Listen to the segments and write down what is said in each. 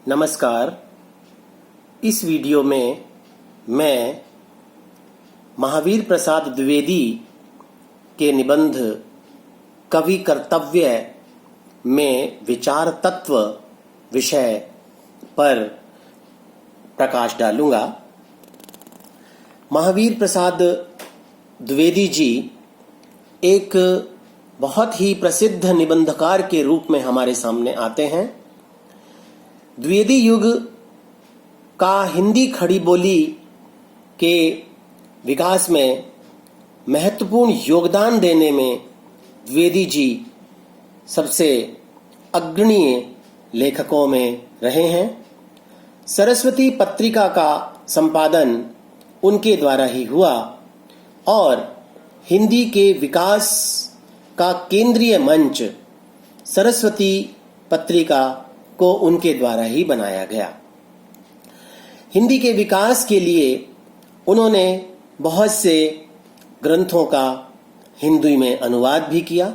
नमस्कार। इस वीडियो में मैं महावीर प्रसाद द्विवेदी के निबंध कवि कर्तव्य में विचार तत्व विषय पर प्रकाश डालूंगा। महावीर प्रसाद द्विवेदी जी एक बहुत ही प्रसिद्ध निबंधकार के रूप में हमारे सामने आते हैं। द्विवेदी युग का हिंदी खड़ी बोली के विकास में महत्वपूर्ण योगदान देने में द्विवेदी जी सबसे अग्रणीय लेखकों में रहे हैं। सरस्वती पत्रिका का संपादन उनके द्वारा ही हुआ और हिंदी के विकास का केंद्रीय मंच सरस्वती पत्रिका को उनके द्वारा ही बनाया गया। हिंदी के विकास के लिए उन्होंने बहुत से ग्रंथों का हिंदी में अनुवाद भी किया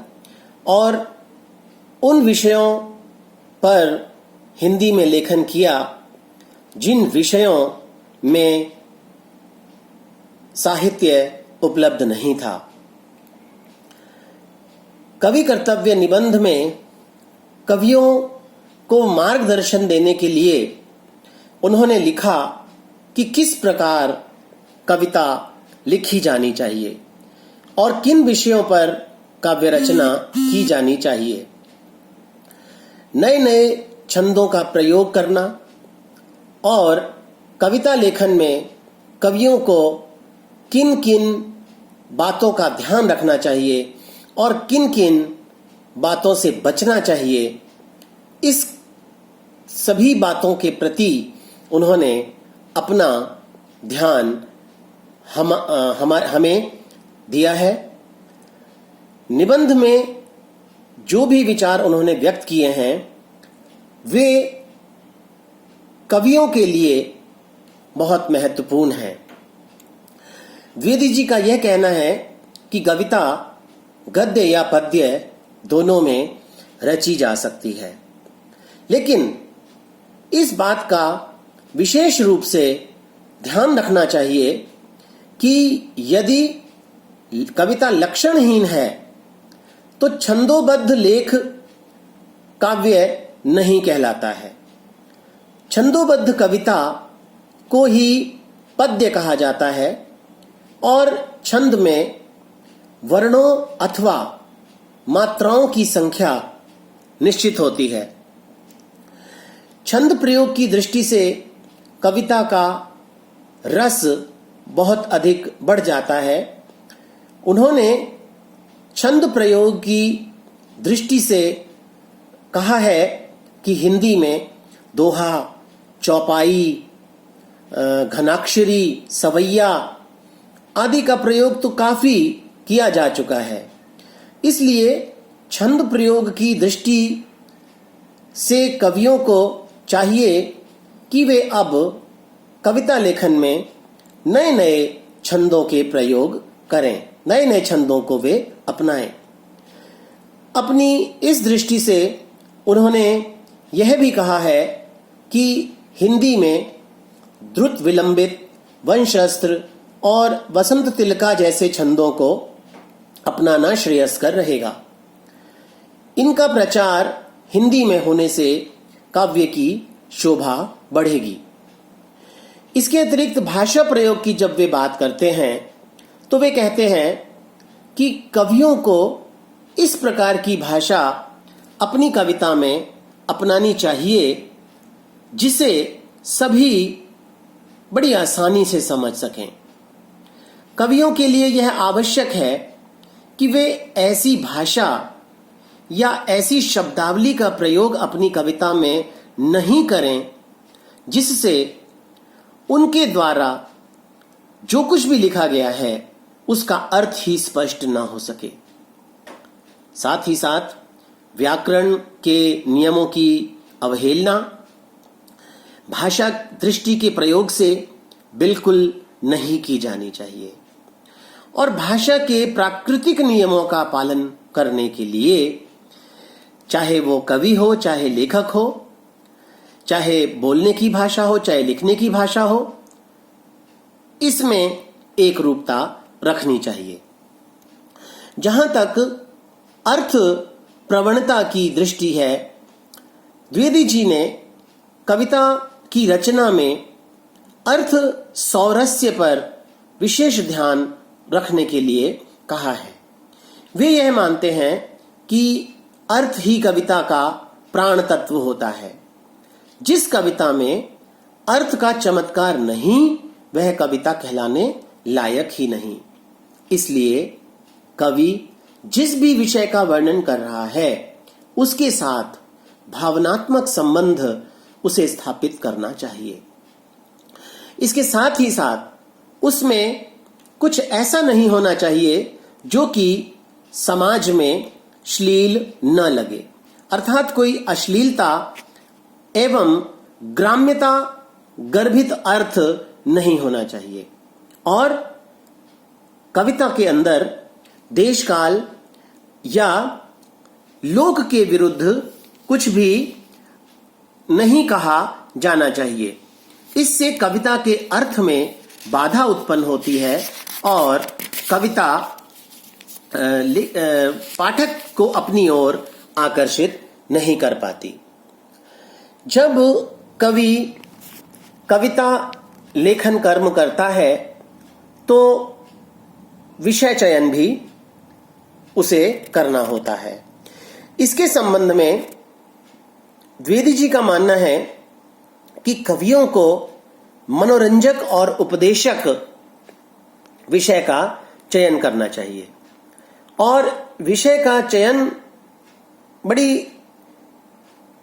और उन विषयों पर हिंदी में लेखन किया जिन विषयों में साहित्य उपलब्ध नहीं था। कवि कर्तव्य निबंध में कवियों को मार्गदर्शन देने के लिए उन्होंने लिखा कि किस प्रकार कविता लिखी जानी चाहिए और किन विषयों पर काव्य रचना की जानी चाहिए। नए नए छंदों का प्रयोग करना और कविता लेखन में कवियों को किन किन बातों का ध्यान रखना चाहिए और किन किन बातों से बचना चाहिए, इस सभी बातों के प्रति उन्होंने अपना ध्यान हमें दिया है। निबंध में जो भी विचार उन्होंने व्यक्त किए हैं वे कवियों के लिए बहुत महत्वपूर्ण हैं। द्विवेदी जी का यह कहना है कि कविता गद्य या पद्य दोनों में रची जा सकती है, लेकिन इस बात का विशेष रूप से ध्यान रखना चाहिए कि यदि कविता लक्षणहीन है तो छंदोबद्ध लेख काव्य नहीं कहलाता है। छंदोबद्ध कविता को ही पद्य कहा जाता है और छंद में वर्णों अथवा मात्राओं की संख्या निश्चित होती है। छंद प्रयोग की दृष्टि से कविता का रस बहुत अधिक बढ़ जाता है। उन्होंने छंद प्रयोग की दृष्टि से कहा है कि हिंदी में दोहा, चौपाई, घनाक्षरी, सवैया आदि का प्रयोग तो काफी किया जा चुका है। इसलिए छंद प्रयोग की दृष्टि से कवियों को चाहिए कि वे अब कविता लेखन में नए नए छंदों के प्रयोग करें, नए नए छंदों को वे अपनाएं। अपनी इस दृष्टि से उन्होंने यह भी कहा है कि हिंदी में द्रुत विलंबित, वंशस्त्र और वसंत तिलका जैसे छंदों को अपनाना श्रेयस्कर रहेगा। इनका प्रचार हिंदी में होने से काव्य की शोभा बढ़ेगी। इसके अतिरिक्त भाषा प्रयोग की जब वे बात करते हैं तो वे कहते हैं कि कवियों को इस प्रकार की भाषा अपनी कविता में अपनानी चाहिए जिसे सभी बड़ी आसानी से समझ सकें। कवियों के लिए यह आवश्यक है कि वे ऐसी भाषा या ऐसी शब्दावली का प्रयोग अपनी कविता में नहीं करें जिससे उनके द्वारा जो कुछ भी लिखा गया है उसका अर्थ ही स्पष्ट ना हो सके। साथ ही साथ व्याकरण के नियमों की अवहेलना भाषा दृष्टि के प्रयोग से बिल्कुल नहीं की जानी चाहिए और भाषा के प्राकृतिक नियमों का पालन करने के लिए चाहे वो कवि हो चाहे लेखक हो चाहे बोलने की भाषा हो, चाहे लिखने की भाषा हो, इसमें एक रूपता रखनी चाहिए। जहां तक अर्थ प्रवणता की दृष्टि है, द्विवेदी जी ने कविता की रचना में अर्थ सौरस्य पर विशेष ध्यान रखने के लिए कहा है। वे यह मानते हैं कि अर्थ ही कविता का प्राण तत्व होता है। जिस कविता में अर्थ का चमत्कार नहीं, वह कविता कहलाने लायक ही नहीं। इसलिए कवि जिस भी विषय का वर्णन कर रहा है, उसके साथ भावनात्मक संबंध उसे स्थापित करना चाहिए। इसके साथ ही साथ उसमें कुछ ऐसा नहीं होना चाहिए जो कि समाज में श्लील न लगे, अर्थात कोई अश्लीलता एवं ग्राम्यता गर्भित अर्थ नहीं होना चाहिए। और कविता के अंदर देश काल या लोक के विरुद्ध कुछ भी नहीं कहा जाना चाहिए। इससे कविता के अर्थ में बाधा उत्पन्न होती है और कविता पाठक को अपनी ओर आकर्षित नहीं कर पाती। जब कवि कविता लेखन कर्म करता है तो विषय चयन भी उसे करना होता है। इसके संबंध में द्विवेदी जी का मानना है कि कवियों को मनोरंजक और उपदेशक विषय का चयन करना चाहिए और विषय का चयन बड़ी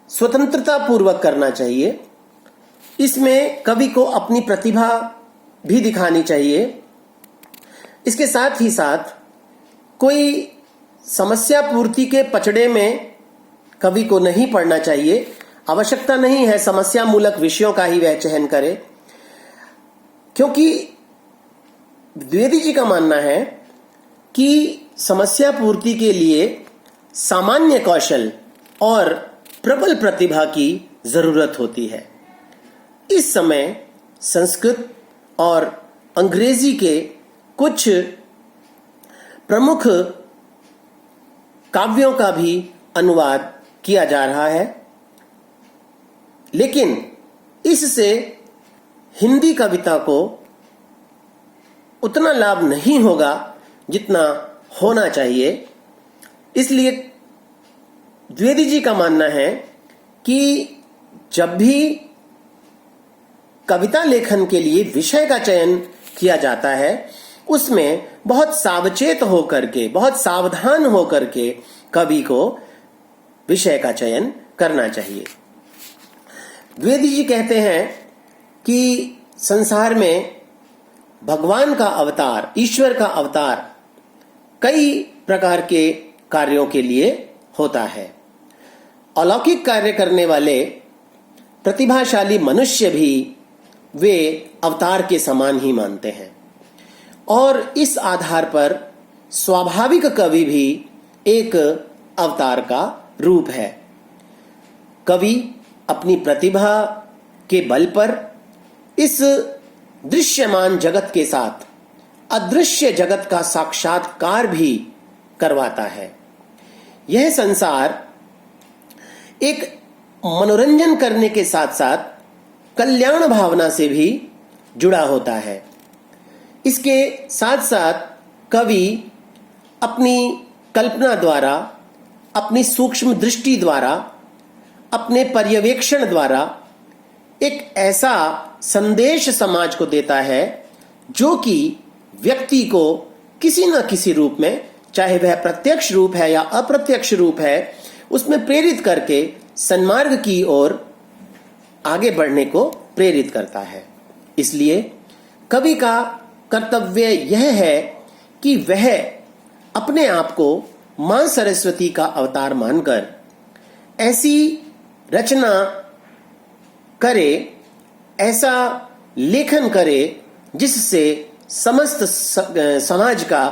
स्वतंत्रता पूर्वक करना चाहिए। इसमें कवि को अपनी प्रतिभा भी दिखानी चाहिए। इसके साथ ही साथ कोई समस्या पूर्ति के पचड़े में कवि को नहीं पड़ना चाहिए। आवश्यकता नहीं है समस्या मूलक विषयों का ही वह चयन करे, क्योंकि द्विवेदी जी का मानना है कि समस्या पूर्ति के लिए सामान्य कौशल और प्रबल प्रतिभा की जरूरत होती है। इस समय संस्कृत और अंग्रेजी के कुछ प्रमुख काव्यों का भी अनुवाद किया जा रहा है, लेकिन इससे हिंदी कविता को उतना लाभ नहीं होगा जितना होना चाहिए। इसलिए द्विवेदी जी का मानना है कि जब भी कविता लेखन के लिए विषय का चयन किया जाता है, उसमें बहुत सावचेत होकर के, बहुत सावधान होकर के कवि को विषय का चयन करना चाहिए। द्विवेदी जी कहते हैं कि संसार में भगवान का अवतार, ईश्वर का अवतार कई प्रकार के कार्यों के लिए होता है। अलौकिक कार्य करने वाले प्रतिभाशाली मनुष्य भी वे अवतार के समान ही मानते हैं और इस आधार पर स्वाभाविक कवि भी एक अवतार का रूप है। कवि अपनी प्रतिभा के बल पर इस दृश्यमान जगत के साथ अदृश्य जगत का साक्षात्कार भी करवाता है। यह संसार एक मनोरंजन करने के साथ साथ कल्याण भावना से भी जुड़ा होता है। इसके साथ साथ कवि अपनी कल्पना द्वारा, अपनी सूक्ष्म दृष्टि द्वारा, अपने पर्यवेक्षण द्वारा एक ऐसा संदेश समाज को देता है जो कि व्यक्ति को किसी न किसी रूप में, चाहे वह प्रत्यक्ष रूप है या अप्रत्यक्ष रूप है, उसमें प्रेरित करके सन्मार्ग की ओर आगे बढ़ने को प्रेरित करता है। इसलिए कवि का कर्तव्य यह है कि वह अपने आप को मां सरस्वती का अवतार मानकर ऐसी रचना करे, ऐसा लेखन करे जिससे समस्त समाज का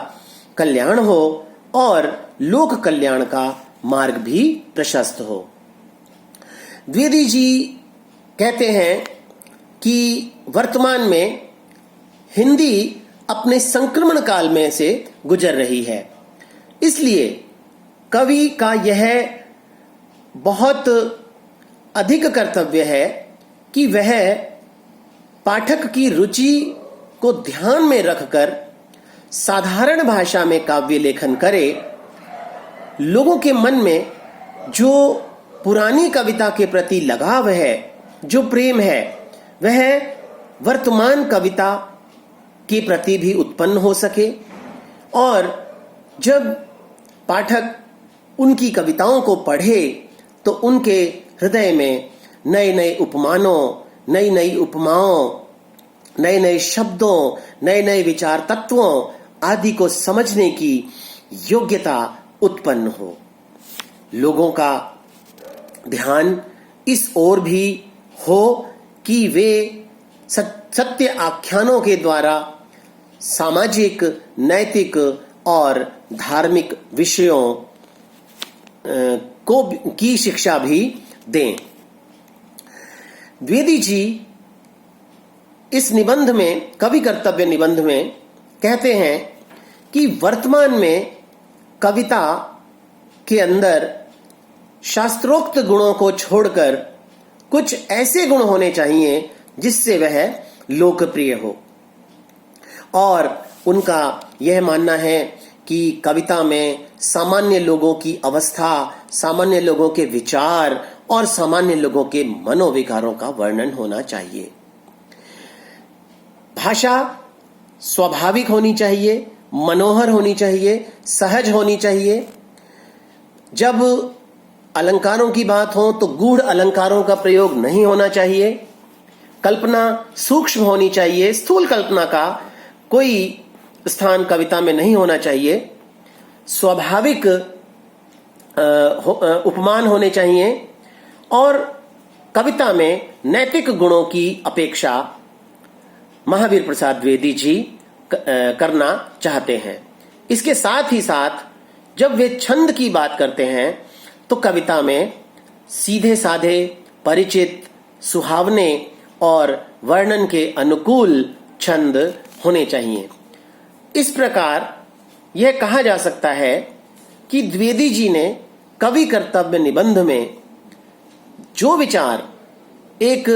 कल्याण हो और लोक कल्याण का मार्ग भी प्रशस्त हो। द्विवेदी जी कहते हैं कि वर्तमान में हिंदी अपने संक्रमण काल में से गुजर रही है। इसलिए कवि का यह बहुत अधिक कर्तव्य है कि वह पाठक की रुचि को ध्यान में रखकर साधारण भाषा में काव्य लेखन करे। लोगों के मन में जो पुरानी कविता के प्रति लगाव है, जो प्रेम है, वह वर्तमान कविता के प्रति भी उत्पन्न हो सके और जब पाठक उनकी कविताओं को पढ़े तो उनके हृदय में नए नए उपमानों, नई नई उपमाओं, नए नए शब्दों, नए नए विचार तत्वों आदि को समझने की योग्यता उत्पन्न हो। लोगों का ध्यान इस ओर भी हो कि वे सत्य आख्यानों के द्वारा सामाजिक, नैतिक और धार्मिक विषयों की शिक्षा भी दें। द्विवेदी जी इस निबंध में, कवि कर्तव्य निबंध में कहते हैं कि वर्तमान में कविता के अंदर शास्त्रोक्त गुणों को छोड़कर कुछ ऐसे गुण होने चाहिए जिससे वह लोकप्रिय हो। और उनका यह मानना है कि कविता में सामान्य लोगों की अवस्था, सामान्य लोगों के विचार और सामान्य लोगों के मनोविकारों का वर्णन होना चाहिए। भाषा स्वाभाविक होनी चाहिए, मनोहर होनी चाहिए, सहज होनी चाहिए। जब अलंकारों की बात हो तो गूढ़ अलंकारों का प्रयोग नहीं होना चाहिए। कल्पना सूक्ष्म होनी चाहिए, स्थूल कल्पना का कोई स्थान कविता में नहीं होना चाहिए। स्वाभाविक उपमान होने चाहिए और कविता में नैतिक गुणों की अपेक्षा महावीर प्रसाद द्विवेदी जी करना चाहते हैं। इसके साथ ही साथ जब वे छंद की बात करते हैं तो कविता में सीधे साधे, परिचित, सुहावने और वर्णन के अनुकूल छंद होने चाहिए। इस प्रकार यह कहा जा सकता है कि द्विवेदी जी ने कवि कर्तव्य निबंध में जो विचार एक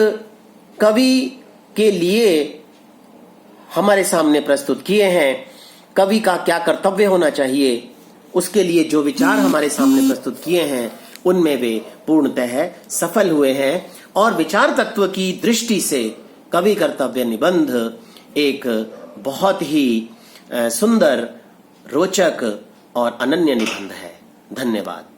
कवि के लिए हमारे सामने प्रस्तुत किए हैं, कवि का क्या कर्तव्य होना चाहिए, उसके लिए जो विचार हमारे सामने प्रस्तुत किए हैं, उनमें वे पूर्णतः सफल हुए हैं और विचार तत्व की दृष्टि से कवि कर्तव्य निबंध एक बहुत ही सुंदर, रोचक और अनन्य निबंध है। धन्यवाद।